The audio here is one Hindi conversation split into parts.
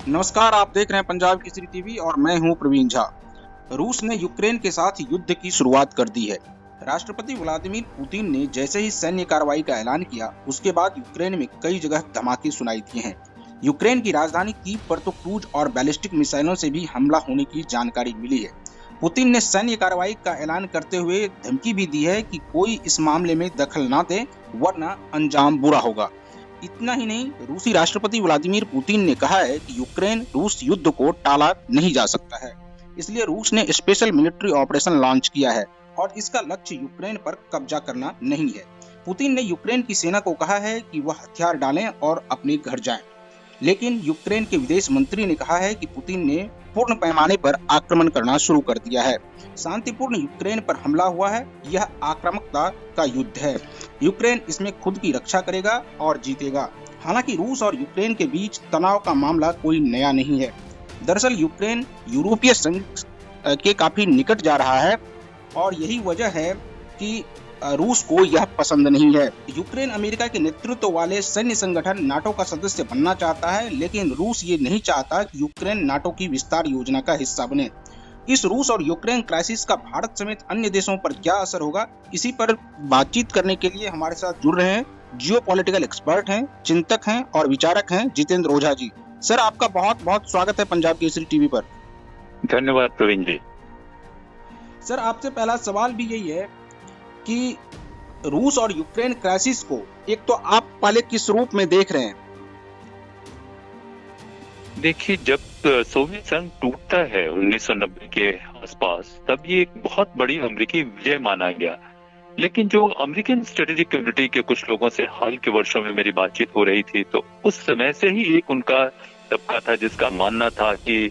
नमस्कार, आप देख रहे हैं पंजाब केसरी टीवी और मैं हूं प्रवीण झा। रूस ने यूक्रेन के साथ युद्ध की शुरुआत कर दी है। राष्ट्रपति व्लादिमीर पुतिन ने जैसे ही सैन्य कार्रवाई का ऐलान किया, उसके बाद यूक्रेन में कई जगह धमाके सुनाई दिए हैं। यूक्रेन की राजधानी कीव पर तो क्रूज और बैलिस्टिक मिसाइलों से भी हमला होने की जानकारी मिली है। पुतिन ने सैन्य कार्रवाई का ऐलान करते हुए धमकी भी दी है कि कोई इस मामले में दखल न दे, वरना अंजाम बुरा होगा। इतना ही नहीं, रूसी राष्ट्रपति व्लादिमीर पुतिन ने कहा है कि यूक्रेन रूस युद्ध को टाला नहीं जा सकता है, इसलिए रूस ने स्पेशल मिलिट्री ऑपरेशन लॉन्च किया है और इसका लक्ष्य यूक्रेन पर कब्जा करना नहीं है। पुतिन ने यूक्रेन की सेना को कहा है कि वह हथियार डालें और अपने घर जाएं। लेकिन यूक्रेन के विदेश मंत्री ने कहा है कि पुतिन ने पूर्ण पैमाने पर आक्रमण करना शुरू कर दिया है। शांतिपूर्ण यूक्रेन पर हमला हुआ है, यह आक्रामकता का युद्ध है। यूक्रेन इसमें खुद की रक्षा करेगा और जीतेगा। हालांकि रूस और यूक्रेन के बीच तनाव का मामला कोई नया नहीं है। दरअसल यूक्रेन यूरोपीय संघ के काफी निकट जा रहा है और यही वजह है कि रूस को यह पसंद नहीं है। यूक्रेन अमेरिका के नेतृत्व वाले सैन्य संगठन नाटो का सदस्य बनना चाहता है, लेकिन रूस ये नहीं चाहता कि यूक्रेन नाटो की विस्तार योजना का हिस्सा बने। इस रूस और यूक्रेन क्राइसिस का भारत समेत अन्य देशों पर क्या असर होगा, इसी पर बातचीत करने के लिए हमारे साथ जुड़ रहे हैं जियोपॉलिटिकल एक्सपर्ट हैं, चिंतक हैं और विचारक हैं जितेंद्र ओझा जी। सर, आपका बहुत बहुत स्वागत है पंजाब केसरी टीवी पर। धन्यवाद प्रवीण जी। सर, आपसे पहला सवाल भी यही है कि रूस और यूक्रेन क्राइसिस को एक तो आप पहले किस रूप में देख रहे हैं? देखिए, जब सोवियत संघ टूटता है 1990 के आसपास, तब ये एक बहुत बड़ी अमेरिकी विजय माना गया। लेकिन जो अमेरिकन स्ट्रेटेजिक कम्युनिटी के कुछ लोगों से हाल के वर्षों में मेरी बातचीत हो रही थी, तो उस समय से ही एक उनका तबका था जिसका मानना था कि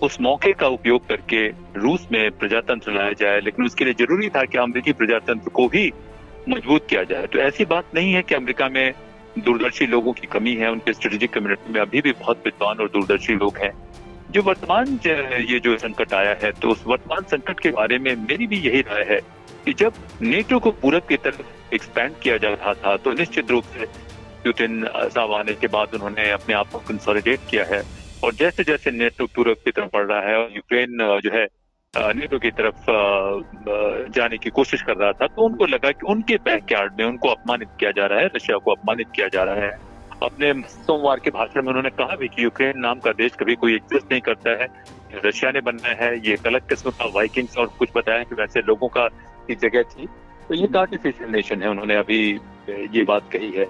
उस मौके का उपयोग करके रूस में प्रजातंत्र लाया जाए, लेकिन उसके लिए जरूरी था कि अमेरिकी प्रजातंत्र को भी मजबूत किया जाए। तो ऐसी बात नहीं है कि अमेरिका में दूरदर्शी लोगों की कमी है, उनके स्ट्रेटेजिक कम्युनिटी में अभी भी बहुत विद्वान और दूरदर्शी लोग हैं। जो वर्तमान ये जो संकट आया है, तो उस वर्तमान संकट के बारे में मेरी भी यही राय है कि जब नेटो को पूरब की तरफ एक्सपैंड किया जा रहा था, तो निश्चित रूप से पुतिन साहब आने के बाद उन्होंने अपने आप को कंसोलिडेट किया है, और जैसे जैसे नेटो पूरब की तरफ बढ़ रहा है और यूक्रेन जो है नेटो की तरफ जाने की कोशिश कर रहा था, तो उनको लगा कि उनके बैकयार्ड में उनको अपमानित किया जा रहा है, रशिया को अपमानित किया जा रहा है। अपने सोमवार के भाषण में उन्होंने कहा भी कि यूक्रेन नाम का देश कभी कोई एग्जिस्ट नहीं करता है, रशिया ने बनना है, ये एक अलग किस्म का वाइकिंग्स और कुछ बताया कि वैसे लोगों का की जगह थी, तो ये आर्टिफिशियल नेशन है, उन्होंने अभी ये बात कही है।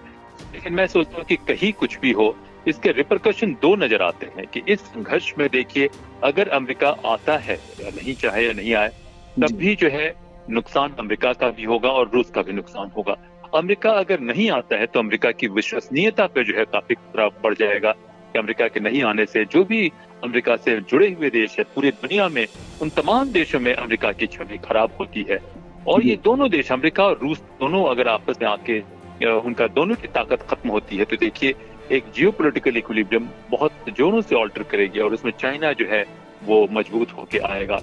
लेकिन मैं सोचता हूँ कि कहीं कुछ भी हो, इसके रिपरकशन दो नजर आते हैं कि इस संघर्ष में देखिए, अगर अमेरिका आता है या नहीं, चाहे या नहीं आए, तब भी जो है नुकसान अमेरिका का भी होगा और रूस का भी नुकसान होगा। अमेरिका अगर नहीं आता है तो अमेरिका की विश्वसनीयता पे जो है काफी खतरा बढ़ जाएगा कि अमेरिका के नहीं आने से जो भी अमेरिका से जुड़े हुए देश है पूरी दुनिया में, उन तमाम देशों में अमेरिका की छवि खराब होती है। और ये दोनों देश, अमेरिका और रूस, दोनों अगर आपस में आके उनका दोनों की ताकत खत्म होती है, तो देखिए एक जियोपॉलिटिकल इक्विलिब्रियम बहुत जोरों से ऑल्टर करेगी और उसमें चाइना जो है वो मजबूत होके आएगा।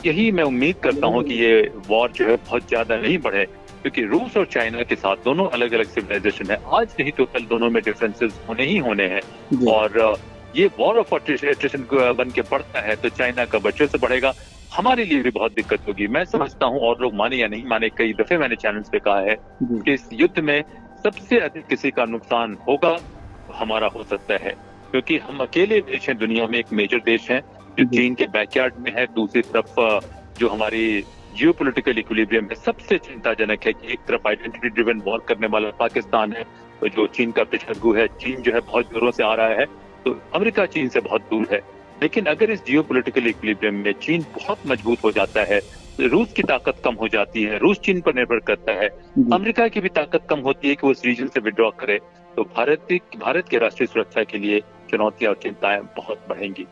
यही मैं उम्मीद करता हूँ कि ये वॉर जो है बहुत ज्यादा नहीं बढ़े, क्योंकि रूस और चाइना के साथ दोनों अलग अलग सिविलाइजेशन है, आज नहीं तो कल दोनों में डिफरेंसेस होने ही होने हैं। और ये वॉर ऑफ अट्रिशन बन के पड़ता है तो चाइना का वर्चस्व बढ़ेगा, हमारे लिए भी बहुत दिक्कत होगी। मैं समझता हूँ, और लोग माने या नहीं माने, कई दफे मैंने चैनल्स पे कहा है कि इस युद्ध में सबसे अधिक किसी का नुकसान होगा हमारा हो सकता है, क्योंकि हम अकेले देश हैं दुनिया में, एक मेजर देश है जो चीन के बैकयार्ड में है। दूसरी तरफ जो हमारी जियोपॉलिटिकल इक्विलिब्रियम है, सबसे चिंताजनक है कि एक तरफ आइडेंटिटी ड्रिवन वॉर करने वाला पाकिस्तान है, तो जो चीन का पेशेगु है, चीन जो है बहुत जोरों से आ रहा है, तो अमेरिका चीन से बहुत दूर है। लेकिन अगर इस जियोपॉलिटिकल इक्विलिब्रियम में चीन बहुत मजबूत हो जाता है, रूस की ताकत कम हो जाती है, रूस चीन पर निर्भर करता है, अमेरिका की भी ताकत कम होती है कि वो इस रीजन से विड्रॉ करे, तो भारत के राष्ट्रीय सुरक्षा के लिए चुनौतियां और चिंताएं बहुत बढ़ेंगी।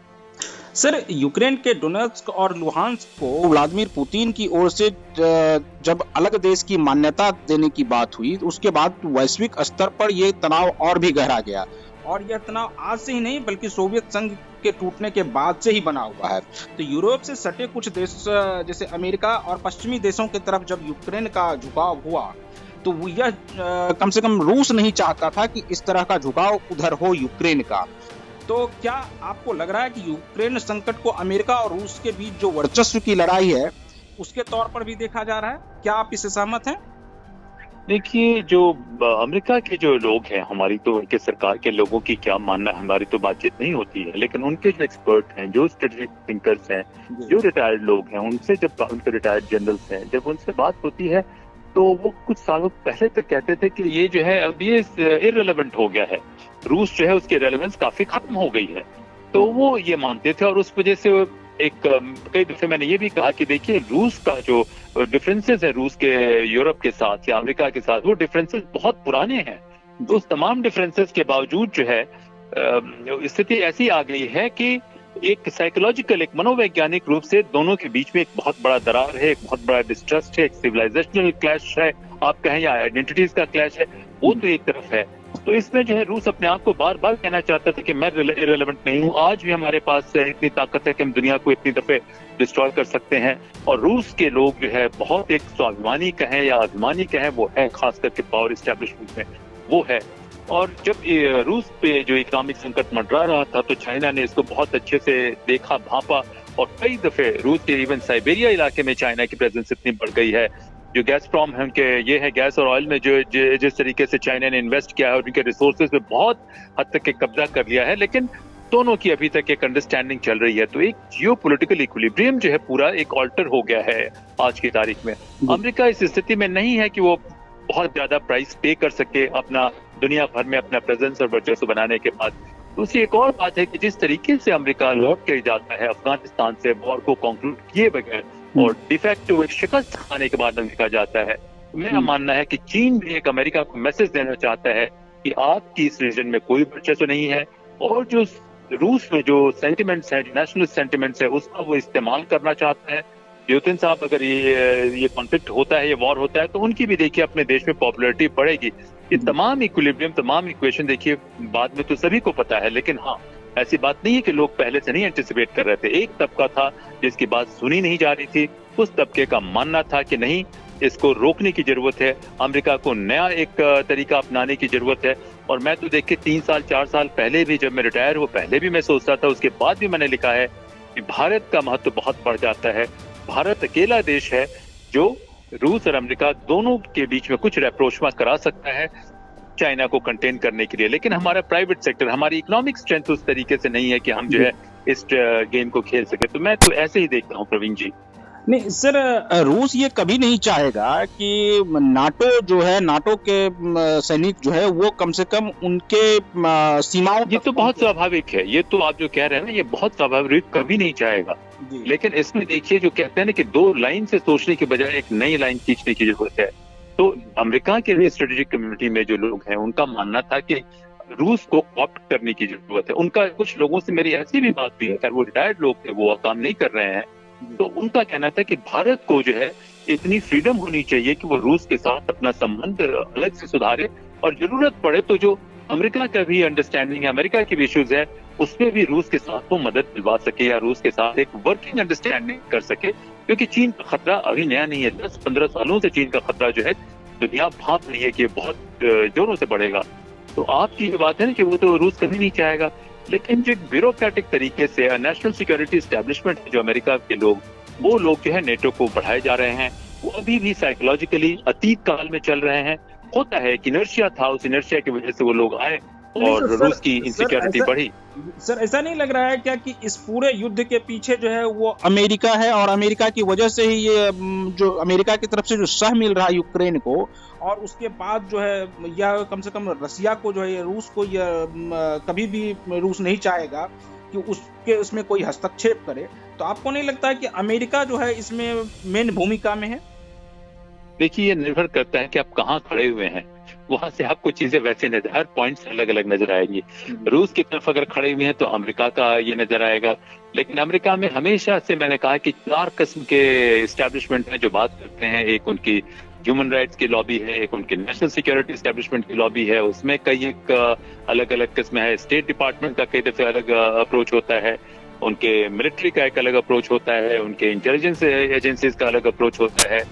सर, यूक्रेन के डोनेट्स्क और लुहांस्क को व्लादिमीर पुतिन की ओर से जब अलग देश की मान्यता देने की बात हुई, तो उसके बाद वैश्विक स्तर पर यह तनाव और भी गहरा गया। और यह तनाव आज से ही नहीं बल्कि सोवियत संघ के टूटने के बाद से ही बना हुआ है। तो यूरोप से सटे कुछ देश जैसे अमेरिका और पश्चिमी देशों की तरफ जब यूक्रेन का झुकाव हुआ, तो यह कम से कम रूस नहीं चाहता था कि इस तरह का झुकाव उधर हो यूक्रेन का। तो क्या आपको लग रहा है कि यूक्रेन संकट को अमेरिका और रूस के बीच जो वर्चस्व की लड़ाई है उसके तौर पर भी देखा जा रहा है? क्या आप इससे सहमत हैं? देखिए, जो अमेरिका के जो लोग हैं, हमारी तो उनके सरकार के लोगों की क्या मानना है, हमारी तो बातचीत नहीं होती है, लेकिन उनके जो एक्सपर्ट हैं, जो स्ट्रेटेजिक थिंकर्स हैं, जो रिटायर्ड लोग हैं, उनसे जब उनके रिटायर्ड जनरल्स हैं, जब उनसे बात होती है तो वो कुछ सालों पहले तक कहते थे कि ये जो है अब ये इररिलेवेंट हो गया है, रूस जो है उसकी रेलेवेंस काफी खत्म हो गई है। तो वो ये मानते थे और उस वजह से एक कई दफे मैंने ये भी कहा कि देखिए, रूस का जो डिफरेंसेस है रूस के यूरोप के साथ या अमेरिका के साथ, वो डिफरेंसेस बहुत पुराने हैं। तो उस तमाम डिफरेंसेस के बावजूद जो है स्थिति ऐसी आ गई है कि एक साइकोलॉजिकल, एक मनोवैज्ञानिक रूप से दोनों के बीच में एक बहुत बड़ा दरार है, एक बहुत बड़ा डिस्ट्रस्ट है, एक सिविलाइजेशनल क्लैश है, आप कहें या आइडेंटिटीज का क्लैश है, वो तो एक तरफ है। तो इसमें जो है रूस अपने आप को बार बार कहना चाहता था कि मैं इररिलेवेंट नहीं हूँ। आज भी हमारे पास इतनी ताकत है कि हम दुनिया को इतनी दफे डिस्ट्रॉय कर सकते हैं। और रूस के लोग जो है बहुत एक स्वाभिमानी कहें या अभिमानी कहें, वो है खास करके पावर एस्टेब्लिशमेंट में वो है। और जब रूस पे जो इकोनॉमिक संकट मंडरा रहा था तो चाइना ने इसको बहुत अच्छे से देखा, भांपा और कई दफे रूस के इवन साइबेरिया इलाके में चाइना की प्रेजेंस इतनी बढ़ गई है। जो गैसप्रॉम है उनके, ये है गैस और ऑयल में जो जिस तरीके से चाइना ने इन्वेस्ट किया है और उनके रिसोर्सेज में बहुत हद तक के कब्जा कर लिया है, लेकिन दोनों की अभी तक एक अंडरस्टैंडिंग चल रही है। तो एक जियोपॉलिटिकल इक्विलिब्रियम जो है पूरा एक ऑल्टर हो गया है आज की तारीख में। अमेरिका इस स्थिति में नहीं है कि वो बहुत ज्यादा प्राइस पे कर सके अपना दुनिया भर में अपना प्रेजेंस और वर्चस्व बनाने के बाद। दूसरी एक और बात है कि जिस तरीके से अमेरिका लौट के जाता है अफगानिस्तान से वॉर को कंक्लूड किए बगैर और डिफेक्टिव एक शिकस्त खाने के बाद अमेरिका जाता है, मेरा मानना है कि चीन भी एक अमेरिका को मैसेज देना चाहता है कि आपकी इस रीजन में कोई वर्चस्व नहीं है और जो रूस में जो सेंटिमेंट्स हैं, जो नेशनल सेंटिमेंट्स है, उसका वो इस्तेमाल करना चाहता है। पुतिन साहब, अगर ये कॉन्फ्लिक्ट होता है, ये वॉर होता है, तो उनकी भी देखिए अपने देश में पॉपुलैरिटी बढ़ेगी। ये तमाम इक्विलिब्रियम, तमाम इक्वेशन देखिए बाद में तो सभी को पता है, लेकिन हाँ, ऐसी बात नहीं है कि लोग पहले से नहीं एंटिसिपेट कर रहे थे। एक तबका था जिसकी बात सुनी नहीं जा रही थी, उस तबके का मानना था कि नहीं, इसको रोकने की जरूरत है, अमेरिका को नया एक तरीका अपनाने की जरूरत है। और मैं तो देखिए 3 साल 4 साल पहले भी, जब मैं रिटायर हुआ, पहले भी मैं सोचता था, उसके बाद भी मैंने लिखा है कि भारत का महत्व बहुत बढ़ जाता है। भारत अकेला देश है जो रूस और अमेरिका दोनों के बीच में कुछ रेप्रोचमा करा सकता है चाइना को कंटेन करने के लिए, लेकिन हमारा प्राइवेट सेक्टर, हमारी इकोनॉमिक स्ट्रेंथ उस तरीके से नहीं है कि हम जो है इस गेम को खेल सके। तो मैं तो ऐसे ही देखता हूँ प्रवीण जी। नहीं सर, रूस ये कभी नहीं चाहेगा कि नाटो जो है, नाटो के सैनिक जो है वो कम से कम उनके सीमाओं, ये तो बहुत स्वाभाविक है, ये तो आप जो कह रहे हैं ना, ये बहुत स्वाभाविक, कभी नहीं चाहेगा। लेकिन इसमें देखिए, जो कहते हैं ना कि 2 लाइन से सोचने के बजाय एक नई लाइन खींचने की जरूरत है। तो अमेरिका के स्ट्रेटेजिक कम्युनिटी में जो लोग हैं, उनका मानना था कि रूस को कॉप्ट करने की जरूरत है। उनका कुछ लोगों से मेरी ऐसी भी बात हुई है, खैर वो रिटायर्ड लोग थे, वो काम नहीं कर रहे हैं, तो उनका कहना था कि भारत को जो है इतनी फ्रीडम होनी चाहिए कि वो रूस के साथ अपना संबंध अलग से सुधारे और जरूरत पड़े तो जो अमेरिका का भी अंडरस्टैंडिंग है, अमेरिका की भी इश्यूज है, उसमें भी रूस के साथ वो मदद दिलवा सके या रूस के साथ एक वर्किंग अंडरस्टैंडिंग कर सके। क्योंकि चीन का खतरा अभी नया नहीं है, 10-15 सालों से चीन का खतरा जो है दुनिया भाप रही है कि बहुत जोरों से बढ़ेगा। तो आपकी जो बात है ना कि वो तो रूस कभी नहीं चाहेगा, लेकिन जो ब्यूरोक्रेटिक तरीके से नेशनल सिक्योरिटी एस्टेब्लिशमेंट जो अमेरिका के लोग, वो लोग जो है नेटो को बढ़ाए जा रहे हैं, वो अभी भी साइकोलॉजिकली अतीत काल में चल रहे हैं। होता है कि इनर्शिया था, उस इनर्शिया की वजह से वो लोग आए और रूस की इनसिक्योरिटी बढ़ी। सर, ऐसा नहीं लग रहा है क्या कि इस पूरे युद्ध के पीछे जो है वो अमेरिका है और अमेरिका की वजह से ही ये जो अमेरिका की तरफ से जो सह मिल रहा है यूक्रेन को, और उसके बाद जो है या कम से कम रसिया को जो है, रूस को कभी भी रूस नहीं चाहेगा कि उसमें कोई हस्तक्षेप करे। तो आपको नहीं लगता है कि अमेरिका जो है इसमें मेन भूमिका में है? देखिए, ये निर्भर करता है कि आप कहाँ खड़े हुए हैं, वहां से आपको चीजें वैसे नजर, हर पॉइंट अलग अलग नजर आएंगी। रूस की तरफ अगर खड़े हुए हैं तो अमेरिका का ये नजर आएगा, लेकिन अमेरिका में हमेशा से मैंने कहा कि 4 किस्म के एस्टेब्लिशमेंट हैं जो बात करते हैं। एक उनकी ह्यूमन राइट्स की लॉबी है, एक उनकी नेशनल सिक्योरिटी एस्टेब्लिशमेंट की लॉबी है, उसमें कई एक अलग अलग किस्म है। स्टेट डिपार्टमेंट का कई दफे अलग अप्रोच होता है, उनके मिलिट्री का एक अलग अप्रोच होता है, उनके इंटेलिजेंस एजेंसीज का अलग अप्रोच होता है,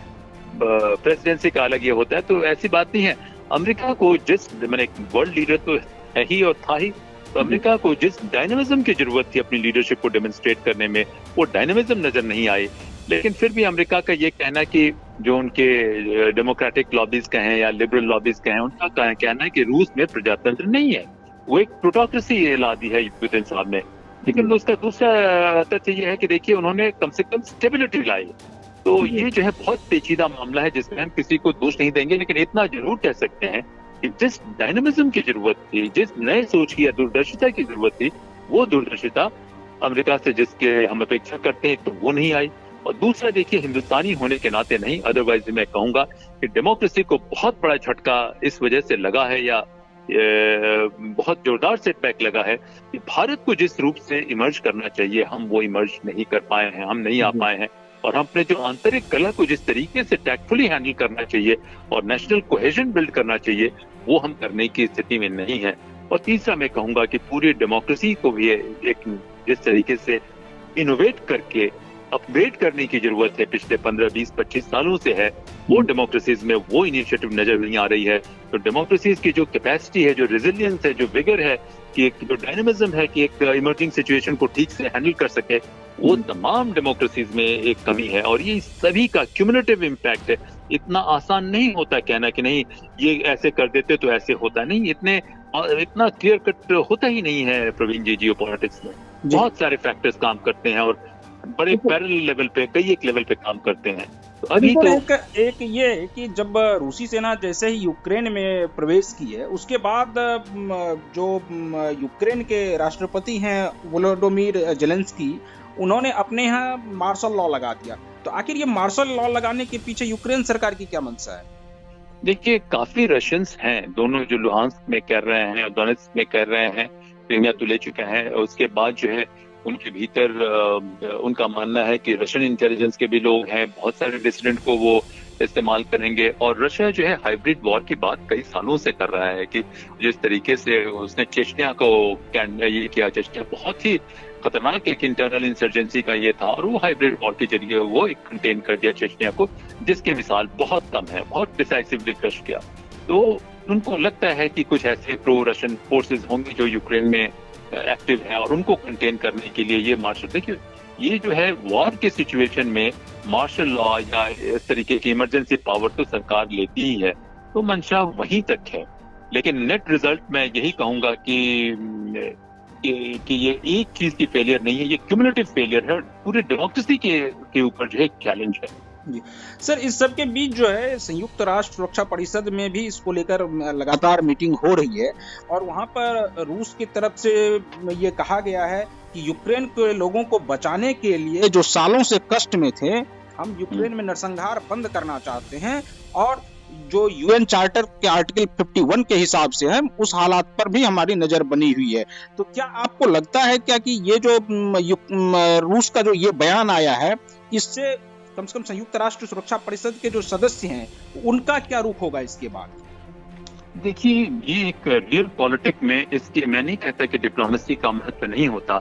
प्रेसिडेंसी का अलग ये होता है। तो ऐसी बात नहीं है, अमेरिका को जिस मैंने वर्ल्ड लीडर तो है ही और था ही, तो अमेरिका को जिस डायनामिज्म की जरूरत थी अपनी लीडरशिप को डेमोन्स्ट्रेट करने में, वो डायनामिज्म नजर नहीं आई। लेकिन फिर भी अमेरिका का ये कहना कि जो उनके डेमोक्रेटिक लॉबीज कहें या लिबरल लॉबीज कहें, उनका कहना है कि रूस में प्रजातंत्र नहीं है, वो एक प्लूटोक्रेसी ला दी है पुतिन साहब ने। लेकिन उसका दूसरा तथ्य ये है कि देखिए उन्होंने कम से कम स्टेबिलिटी लाई। तो ये जो है बहुत पेचीदा मामला है जिसमें हम किसी को दोष नहीं देंगे, लेकिन इतना जरूर कह सकते हैं कि जिस डायनामिज्म की जरूरत थी, जिस नए सोच की या दूरदर्शिता की जरूरत थी, वो दूरदर्शिता अमेरिका से जिसके हम अपेक्षा करते हैं तो वो नहीं आई। और दूसरा देखिए, हिंदुस्तानी होने के नाते नहीं, अदरवाइज मैं कहूंगा कि डेमोक्रेसी को बहुत बड़ा झटका इस वजह से लगा है या बहुत जोरदार सेटबैक लगा है कि भारत को जिस रूप से इमर्ज करना चाहिए हम वो इमर्ज नहीं कर पाए हैं, हम नहीं आ पाए हैं। और अपने जो आंतरिक कला को जिस तरीके से टैक्टफुली हैंडल करना चाहिए और नेशनल कोहेजन बिल्ड करना चाहिए, वो हम करने की स्थिति में नहीं है। और तीसरा मैं कहूंगा कि पूरी डेमोक्रेसी को भी एक जिस तरीके से इनोवेट करके अपग्रेड करने की जरूरत है, पिछले 15, 20, 25 सालों से है, वो डेमोक्रेसीज में वो इनिशिएटिव नजर नहीं आ रही है। तो डेमोक्रेसीज की जो कैपेसिटी है, जो रेजिलियंस है, जो विगर है, कि एक जो डायनामिज्म है कि एक इमर्जिंग सिचुएशन को ठीक से हैंडल कर सके, वो तमाम डेमोक्रेसीज में एक कमी है। और ये सभी का क्यूमुलेटिव इम्पैक्ट है। इतना आसान नहीं होता कहना कि नहीं ये ऐसे कर देते तो ऐसे होता नहीं, इतना क्लियर कट होता ही नहीं है प्रवीण जी। जियोपॉलिटिक्स में बहुत सारे फैक्टर्स काम करते हैं और बड़े पैरेलल लेवल पे, कई एक लेवल पे काम करते हैं। तो अभी तो एक ये है कि जब रूसी सेना जैसे ही यूक्रेन में प्रवेश की है, उसके बाद जो यूक्रेन के राष्ट्रपति हैं वोलोडोमिर जेलेंस्की, उन्होंने अपने यहाँ मार्शल लॉ लगा दिया। तो आखिर ये मार्शल लॉ लगाने के पीछे यूक्रेन सरकार की क्या मंशा है? देखिए, काफी रशियंस हैं, दोनों जो लुहांस्क में कर रहे हैं और डोनेट्स्क में कर रहे हैं, क्रीमिया तो ले चुके हैं। उसके बाद जो है उनके भीतर उनका मानना है कि रशियन इंटेलिजेंस के भी लोग हैं, बहुत सारे डिसिडेंट को वो इस्तेमाल करेंगे। और रशिया जो है हाइब्रिड वॉर की बात कई सालों से कर रहा है कि जिस तरीके से उसने चेचनिया को ये किया, चेचनिया बहुत ही खतरनाक एक इंटरनल इंसर्जेंसी का ये था, और वो हाइब्रिड वॉर के जरिए वो एक कंटेन कर दिया चेचनिया को, जिसके मिसाल बहुत कम है, बहुत डिसाइसिवली क्रश किया। तो उनको लगता है कि कुछ ऐसे प्रो रशियन फोर्सेज होंगे जो यूक्रेन में एक्टिव है और उनको कंटेन करने के लिए ये मार्शल, देखिए ये जो है वॉर के सिचुएशन में मार्शल लॉ या इस तरीके की इमरजेंसी पावर तो सरकार लेती ही है, तो मंशा वहीं तक है। लेकिन नेट रिजल्ट मैं यही कहूंगा कि ये एक चीज की फेलियर नहीं है, ये क्यूमुलेटिव फेलियर है, पूरे डेमोक्रेसी के ऊपर जो है चैलेंज है। जी सर, इस सब के बीच जो है संयुक्त राष्ट्र सुरक्षा परिषद में भी इसको लेकर लगातार मीटिंग हो रही है, और वहां पर रूस की तरफ से ये कहा गया है कि यूक्रेन के लोगों को बचाने के लिए जो सालों से कष्ट में थे, हम यूक्रेन में नरसंहार बंद करना चाहते हैं, और जो यूएन चार्टर के आर्टिकल 51 के हिसाब से है उस हालात पर भी हमारी नजर बनी हुई है। तो क्या आपको लगता है क्या कि ये जो रूस का जो ये बयान आया है, इससे कम से कम संयुक्त राष्ट्र सुरक्षा परिषद के जो सदस्य हैं उनका क्या रुख होगा इसके बाद? देखिए, ये एक रियल पॉलिटिक्स में इसके, मैं नहीं कहता कि डिप्लोमेसी का महत्व नहीं होता,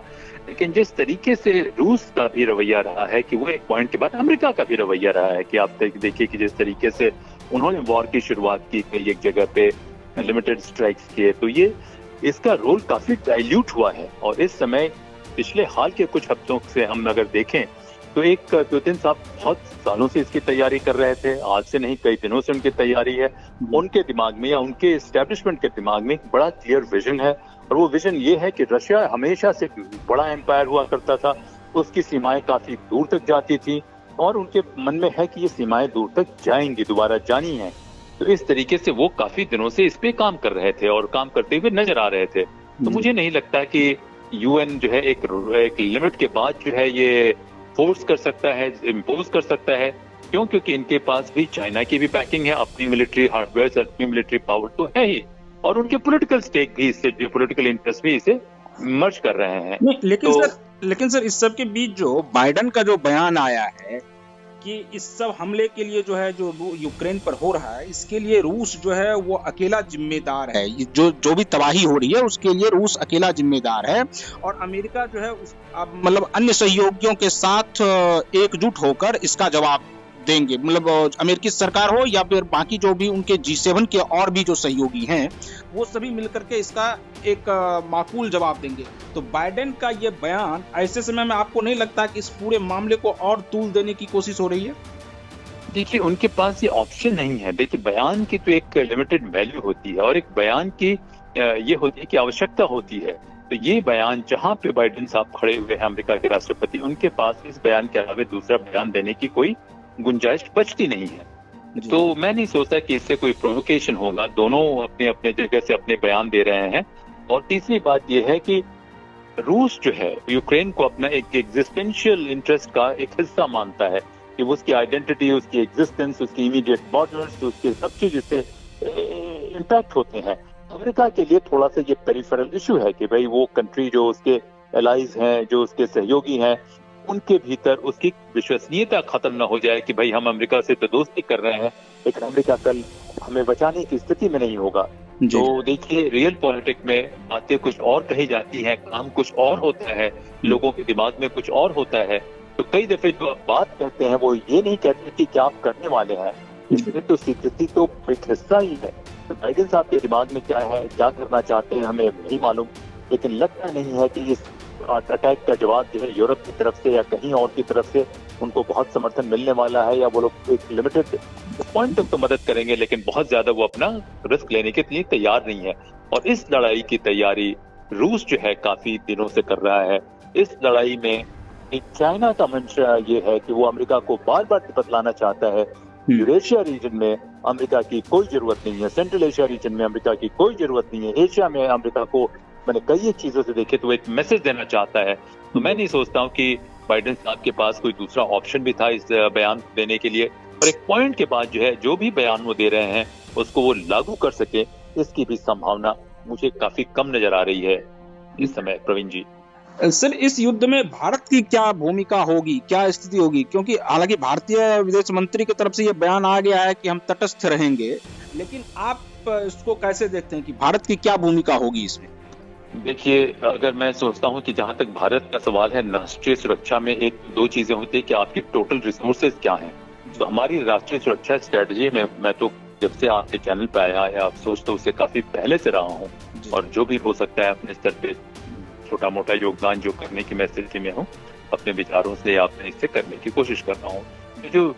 लेकिन जिस तरीके से रूस का भी रवैया रहा है कि वो एक पॉइंट के बाद अमेरिका का भी रवैया रहा है कि आप देखिए कि जिस तरीके से उन्होंने वॉर की शुरुआत की, कई एक जगह पे लिमिटेड स्ट्राइक्स किए, तो ये इसका रोल काफी डाइल्यूट हुआ है। और इस समय पिछले हाल के कुछ हफ्तों से हम अगर देखें तो एक पुतिन साहब बहुत सालों से इसकी तैयारी कर रहे थे, आज से नहीं कई दिनों से उनकी तैयारी है। उनके दिमाग में या उनके एस्टेब्लिशमेंट के दिमाग में एक बड़ा क्लियर विजन है, और वो विजन ये है कि रशिया हमेशा से बड़ा एम्पायर हुआ करता था, उसकी सीमाएं काफी दूर तक जाती थी, और उनके मन में है कि ये सीमाएं दूर तक जाएंगी, दोबारा जानी है। तो इस तरीके से वो काफी दिनों से इस पे काम कर रहे थे और काम करते हुए नजर आ रहे थे। तो मुझे नहीं लगता कि यूएन जो है एक लिमिट के बाद जो है ये फोर्स कर सकता है, इम्पोज कर सकता है। क्यों? क्योंकि इनके पास भी चाइना की भी बैकिंग है, अपनी मिलिट्री हार्डवेयर, अपनी मिलिट्री पावर तो है ही, और उनके पॉलिटिकल स्टेक भी इससे, जो पॉलिटिकल इंटरेस्ट भी इसे मर्ज कर रहे हैं। लेकिन सर इस सब के बीच जो बाइडेन का जो बयान आया है कि इस सब हमले के लिए जो है जो यूक्रेन पर हो रहा है, इसके लिए रूस जो है वो अकेला जिम्मेदार है, जो भी तबाही हो रही है उसके लिए रूस अकेला जिम्मेदार है, और अमेरिका जो है मतलब अन्य सहयोगियों के साथ एकजुट होकर इसका जवाब देंगे, मतलब अमेरिकी सरकार हो या फिर बाकी जो भी उनके G7 के और भी जो सहयोगी हैं, वो सभी मिलकर के इसका एक माकूल जवाब देंगे। तो बाइडेन का ये बयान ऐसे समय में आपको नहीं लगता कि इस पूरे मामले को और तूल देने की कोशिश हो रही है? देखिए, उनके पास ये ऑप्शन नहीं है। देखिए, बयान की तो एक लिमिटेड वैल्यू होती है और एक बयान की ये होती है कि आवश्यकता होती है। तो ये बयान जहां पे बाइडेन साहब खड़े हुए हैं, अमेरिका के राष्ट्रपति, उनके पास इस बयान के अलावा दूसरा बयान देने की कोई गुंजाइश बचती नहीं है। तो मैं नहीं सोचता कि इससे कोई प्रोवोकेशन होगा। दोनों अपने अपने जगह से अपने बयान दे रहे हैं। और तीसरी बात यह है कि रूस जो है यूक्रेन को अपना एक एग्जिस्टेंशियल इंटरेस्ट का एक हिस्सा मानता है कि वो उसकी आइडेंटिटी, उसकी एग्जिस्टेंस, उसकी इमीडिएट बॉर्डर्स, उसके सब चीज इससे इम्पैक्ट होते हैं। अमेरिका के लिए थोड़ा सा ये पेरिफेरल इशू है कि भाई वो कंट्री जो उसके एलाइज हैं, जो उसके सहयोगी हैं, उनके भीतर उसकी विश्वसनीयता खत्म ना हो जाए कि भाई हम अमेरिका से तो दोस्ती कर रहे हैं लेकिन अमेरिका कल हमें बचाने की स्थिति में नहीं होगा। तो देखिए, रियल पॉलिटिक्स में बातें कुछ और कही जाती हैं, काम कुछ और होता है, लोगों के दिमाग में कुछ और होता है। तो कई दफे जो आप बात करते हैं वो ये नहीं कहते कि क्या आप करने वाले हैं, इसमें तो सीक्रेसी तो एक हिस्सा ही है। तो बाइडेन साहब के दिमाग में क्या है, क्या करना चाहते हैं, हमें नहीं मालूम। लेकिन लगता नहीं है कि इस अटैक का जवाब जो है यूरोप की तरफ से या कहीं और की तरफ से उनको बहुत समर्थन मिलने वाला है, या वो लोग एक लिमिटेड पॉइंट तक तो मदद करेंगे लेकिन बहुत ज्यादा वो अपना रिस्क लेने के लिए तैयार नहीं है। और इस लड़ाई की तैयारी रूस जो है काफी दिनों से कर रहा है। इस लड़ाई में चाइना का मंशा ये है कि वो अमेरिका को बार बार बतलाना चाहता है यूरेशिया रीजन में अमेरिका की कोई जरूरत नहीं है, सेंट्रल एशिया रीजन में अमेरिका की कोई जरूरत नहीं है, एशिया में अमेरिका को मैंने कई चीजों से देखे तो एक मैसेज देना चाहता है। तो मैं नहीं सोचता हूँ कि बाइडेन साहब के पास कोई दूसरा ऑप्शन भी था इस बयान देने के लिए। और एक पॉइंट के बाद जो है जो भी बयान वो दे रहे हैं उसको वो लागू कर सके, इसकी भी संभावना मुझे काफी कम नजर आ रही है इस समय। प्रवीण जी, सर, इस युद्ध में भारत की क्या भूमिका होगी, क्या स्थिति होगी? क्योंकि हालांकि भारतीय विदेश मंत्री की तरफ से यह बयान आ गया है कि हम तटस्थ रहेंगे, लेकिन आप इसको कैसे देखते हैं कि भारत की क्या भूमिका होगी इसमें? देखिए, अगर मैं सोचता हूं कि जहां तक भारत का सवाल है, राष्ट्रीय सुरक्षा में एक दो चीजें होती है कि आपकी टोटल रिसोर्सेज क्या हैं। तो हमारी राष्ट्रीय सुरक्षा स्ट्रेटजी में मैं तो जब से आपके चैनल पे आया या अफसोस तो उससे काफी पहले से रहा हूँ, और जो भी हो सकता है अपने स्तर पे छोटा मोटा योगदान जो करने की मैं स्थिति में हूँ, अपने विचारों से आपने इससे करने की कोशिश कर रहा हूँ। तो जो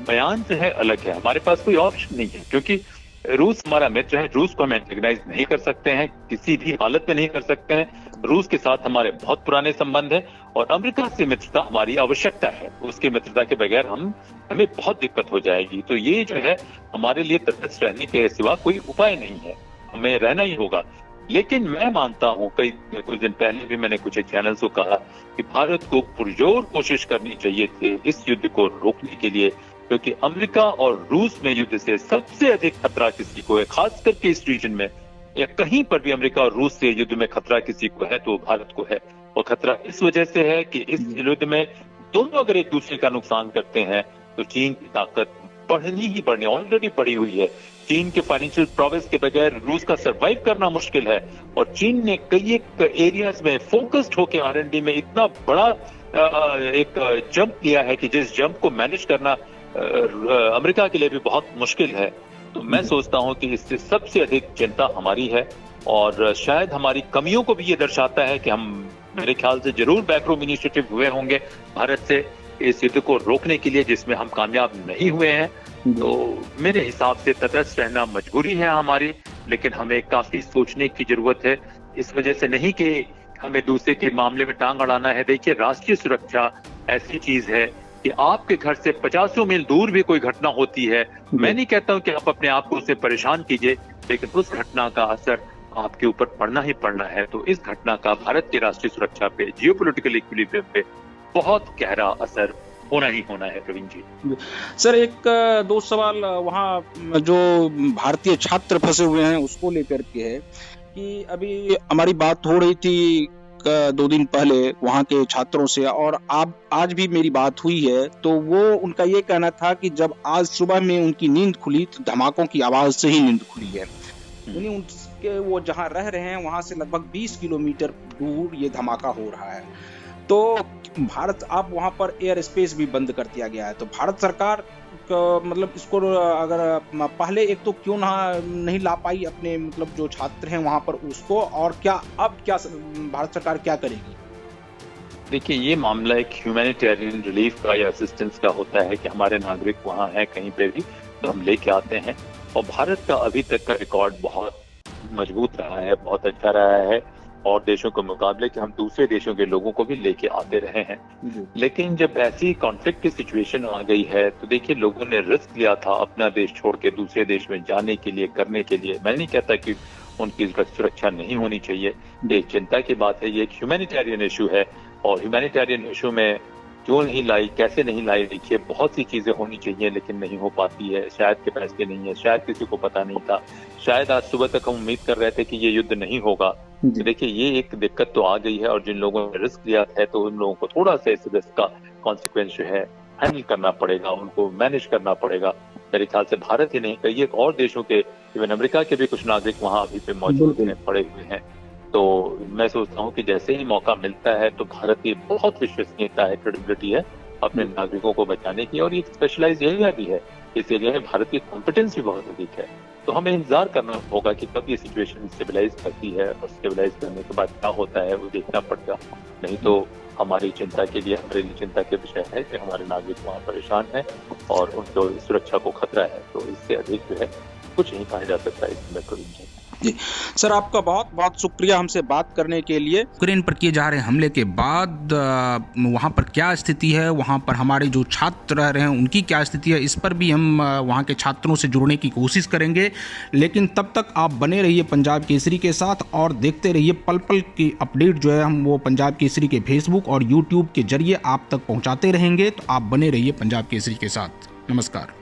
बयान जो है अलग है, हमारे पास कोई ऑप्शन नहीं है क्योंकि रूस हमारा मित्र है। रूस को हम एंटेगनाइज नहीं कर सकते हैं, किसी भी हालत में नहीं कर सकते हैं। रूस के साथ हमारे बहुत पुराने संबंध है और अमेरिका से मित्रता हमारी आवश्यकता है। उसकी मित्रता के बगैर हमें बहुत दिक्कत हो जाएगी। तो ये जो है हमारे लिए तटस्थ रहने के सिवा कोई उपाय नहीं है, हमें रहना ही होगा। लेकिन मैं मानता हूं, कुछ दिन पहले भी मैंने कुछ चैनल्स को कहा कि भारत को पुरजोर कोशिश करनी चाहिए थी इस युद्ध को रोकने के लिए, क्योंकि अमेरिका और रूस में युद्ध से सबसे अधिक खतरा किसी को है, खास करके इस रीजन में या कहीं पर भी अमेरिका और रूस से युद्ध में खतरा किसी को है तो भारत को है। और खतरा इस वजह से है कि इस युद्ध में दोनों अगर एक दूसरे का नुकसान करते हैं तो चीन की ताकत बढ़नी ऑलरेडी बढ़ी हुई है। चीन के फाइनेंशियल प्रोग्रेस के बगैर रूस का सरवाइव करना मुश्किल है। और चीन ने कई एक एरियाज में फोकस्ड होकर R&D में इतना बड़ा एक जंप लिया है कि जिस जंप को मैनेज करना अमेरिका के लिए भी बहुत मुश्किल है। तो मैं सोचता हूं कि इससे सबसे अधिक चिंता हमारी है और शायद हमारी कमियों को भी ये दर्शाता है कि हम, मेरे ख्याल से जरूर बैकरूम इनिशिएटिव हुए होंगे भारत से इस युद्ध को रोकने के लिए, जिसमें हम कामयाब नहीं हुए हैं। तो मेरे हिसाब से तटस्थ रहना मजबूरी है हमारी, लेकिन हमें काफी सोचने की जरूरत है। इस वजह से नहीं कि हमें दूसरे के मामले में टांग अड़ाना है। देखिए, राष्ट्रीय सुरक्षा ऐसी चीज है कि आपके घर से 50 मील दूर भी कोई घटना होती है, मैं नहीं कहता हूं कि आप अपने आप को उससे परेशान कीजिए, लेकिन उस घटना का असर आपके ऊपर पड़ना ही पड़ना है। तो इस घटना का भारत की राष्ट्रीय सुरक्षा पे, जियोपॉलिटिकल इक्विलिब्रियम पे बहुत गहरा असर होना ही होना है। प्रवीण जी, सर, एक दो सवाल वहाँ जो भारतीय छात्र फंसे हुए हैं उसको लेकर के है कि अभी हमारी बात हो रही थी 2 दिन पहले वहाँ के छात्रों से, और आज भी मेरी बात हुई है, तो वो उनका ये कहना था कि जब आज सुबह में उनकी नींद खुली तो धमाकों की आवाज से ही नींद खुली है। के वो जहाँ रह रहे हैं वहाँ से लगभग 20 किलोमीटर दूर ये धमाका हो रहा है। तो भारत अब वहाँ पर एयर स्पेस भी बंद कर दिया गया है। तो भारत सरकार मतलब इसको अगर पहले एक तो क्यों नहीं ला पाई अपने मतलब जो छात्र हैं वहाँ पर उसको, और अब क्या भारत सरकार क्या करेगी? देखिए, ये मामला एक ह्यूमैनिटेरियन रिलीफ का या असिस्टेंस का होता है कि हमारे नागरिक वहाँ हैं कहीं पे भी तो हम लेके आते हैं। और भारत का अभी तक का रिकॉर्ड बहुत मजबूत रहा है, बहुत अच्छा रहा है और देशों के मुकाबले कि हम दूसरे देशों के लोगों को भी लेके आते रहे हैं। लेकिन जब ऐसी कॉन्फ्लिक्ट की सिचुएशन आ गई है तो देखिए, लोगों ने रिस्क लिया था अपना देश छोड़ के दूसरे देश में जाने के लिए, करने के लिए। मैं नहीं कहता कि उनकी सुरक्षा नहीं होनी चाहिए, ये चिंता की बात है, ये एक ह्यूमैनिटेरियन इशू है। और ह्यूमैनिटेरियन इशू में क्यों नहीं लाई, कैसे नहीं लाई, देखिए बहुत सी चीजें होनी चाहिए लेकिन नहीं हो पाती है। शायद कैपेसिटी नहीं है, शायद किसी को पता नहीं था, शायद आज सुबह तक हम उम्मीद कर रहे थे कि ये युद्ध नहीं होगा। तो देखिए, ये एक दिक्कत तो आ गई है और जिन लोगों ने रिस्क लिया है तो उन लोगों को थोड़ा सा इस रिस्क का कॉन्सिक्वेंस जो है हैंडल करना पड़ेगा, उनको मैनेज करना पड़ेगा। मेरे ख्याल से भारत ही नहीं, कई एक और देशों के, इवन अमेरिका के भी कुछ नागरिक वहां अभी पे मौजूद हैं, पड़े हुए हैं। तो मैं सोचता हूँ कि जैसे ही मौका मिलता है तो भारत की बहुत विश्वसनीयता है, क्रेडिबिलिटी है अपने नागरिकों को बचाने की, और ये स्पेशलाइज एरिया भी है। इस एरिया में भारत की कॉम्पिटेंस भी बहुत अधिक है। तो हमें इंतजार करना होगा कि कब ये सिचुएशन स्टेबलाइज करती है और स्टेबलाइज करने के बाद क्या होता है वो देखना पड़ेगा। नहीं तो हमारी चिंता के लिए, हमारे लिए चिंता के विषय है कि हमारे नागरिक वहाँ परेशान हैं और उनको सुरक्षा को खतरा है। तो इससे अधिक जो है कुछ नहीं कहा जा सकता इसमें करूँगा। जी सर, आपका बहुत बहुत शुक्रिया हमसे बात करने के लिए। यूक्रेन पर किए जा रहे हमले के बाद वहाँ पर क्या स्थिति है, वहाँ पर हमारे जो छात्र रह रहे हैं उनकी क्या स्थिति है, इस पर भी हम वहाँ के छात्रों से जुड़ने की कोशिश करेंगे। लेकिन तब तक आप बने रहिए पंजाब केसरी के साथ और देखते रहिए पल पल की अपडेट जो है हम वो पंजाब केसरी के फेसबुक और यूट्यूब के जरिए आप तक पहुँचाते रहेंगे। तो आप बने रहिए पंजाब केसरी के साथ। नमस्कार।